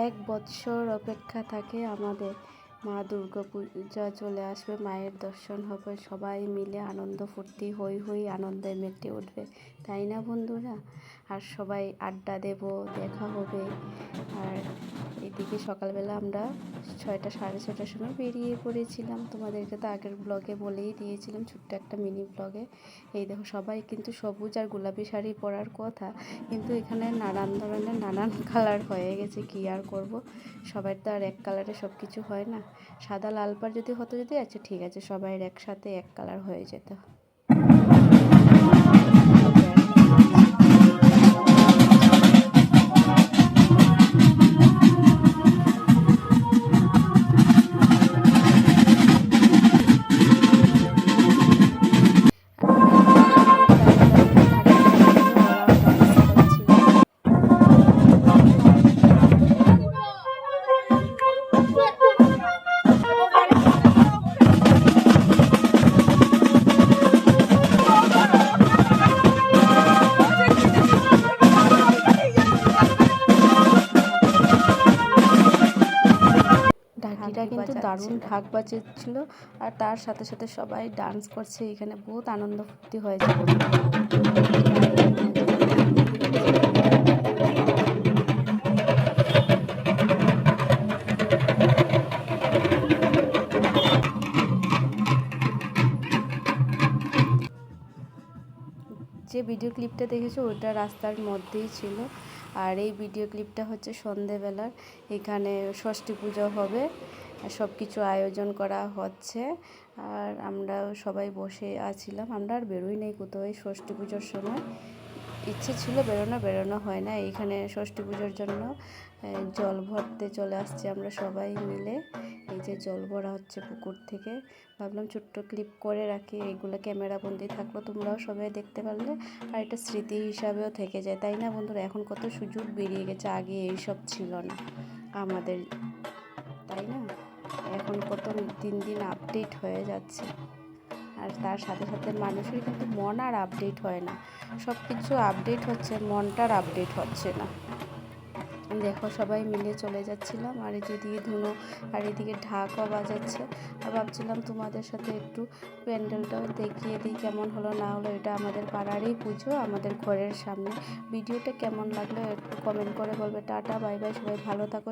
এক বৎসর অপেক্ষা থাকে আমাদের। মা দুর্গা পূজা চলে আসবে, মায়ের দর্শন হবে, সবাই মিলে আনন্দ ফুর্তি হই হই আনন্দে মেতে উঠবে, তাই না বন্ধুরা? আর সবাই আড্ডা দেব, দেখা হবে। আর এদিকে সকালবেলা আমরা 6টা সাড়ে 6টার সময় বেরিয়ে পড়েছিলাম। তোমাদেরকে তো আগের ব্লগে বলেই দিয়েছিলাম, ছোট্ট একটা মিনি ব্লগে। এই দেখো, সবাই কিন্তু সবুজ আর গোলাপি শাড়ি পরার কথা, কিন্তু এখানে নানান ধরনের নানান কালার হয়ে গেছে। কি আর করব, সবার তো আর এক কালারে সব কিছু হয় না। সাদা লাল পাড় যদি হতো, যদি আচ্ছা ঠিক আছে, সবাই একসাথে এক কালার হয়ে যেত। ঢাকিটা কিন্তু দারুণ ঢাক বাজাচ্ছিল, আর তার সাথে সাথে সবাই ডান্স করছে। এখানে বহুত আনন্দ ফুর্তি হয়েছে। যে ভিডিও ক্লিপটা দেখেছো ওটা রাস্তার মধ্যেই ছিল, আর এই ভিডিও ক্লিপটা হচ্ছে সন্ধেবেলার। এখানে ষষ্ঠী পুজো হবে, সব কিছু আয়োজন করা হচ্ছে, আর আমরা সবাই বসে আছিলাম। আমরা আর বেরোই নাই কোথাও এই ষষ্ঠী পুজোর সময়। ইচ্ছে ছিল বেরোনো হয় না। এইখানে ষষ্ঠী পুজোর জন্য জল ভরতে চলে আসছি আমরা সবাই মিলে। এই যে জল ভরা হচ্ছে পুকুর থেকে। ভাবলাম ছোট্ট ক্লিপ করে রাখি, এইগুলো ক্যামেরা বন্দি থাকলো, তোমরাও সবাই দেখতে পারলে, আর এটা স্মৃতি হিসাবেও থেকে যায়, তাই না বন্ধুরা? এখন কত সুযোগ বেরিয়ে গেছে, আগে এইসব ছিল না আমাদের, তাই না? এখন কত দিন দিন আপডেট হয়ে যাচ্ছে, আর তার সাথে সাথে মানুষের কিন্তু মন আর আপডেট হয় না। সব কিছু আপডেট হচ্ছে, মনটার আপডেট হচ্ছে না। দেখো, সবাই মিলে চলে যাচ্ছিলাম, আর এদিকে ধুনো আর এদিকে ঢাকও বাজাচ্ছে। আর ভাবছিলাম তোমাদের সাথে একটু প্যান্ডেলটাও দেখিয়ে দিই, কেমন হলো না হলো। এটা আমাদের পাড়ারই পুজো, আমাদের ঘরের সামনে। ভিডিওটা কেমন লাগলো একটু কমেন্ট করে বলবে। টাটা, বাই বাই, সবাই ভালো থাকো।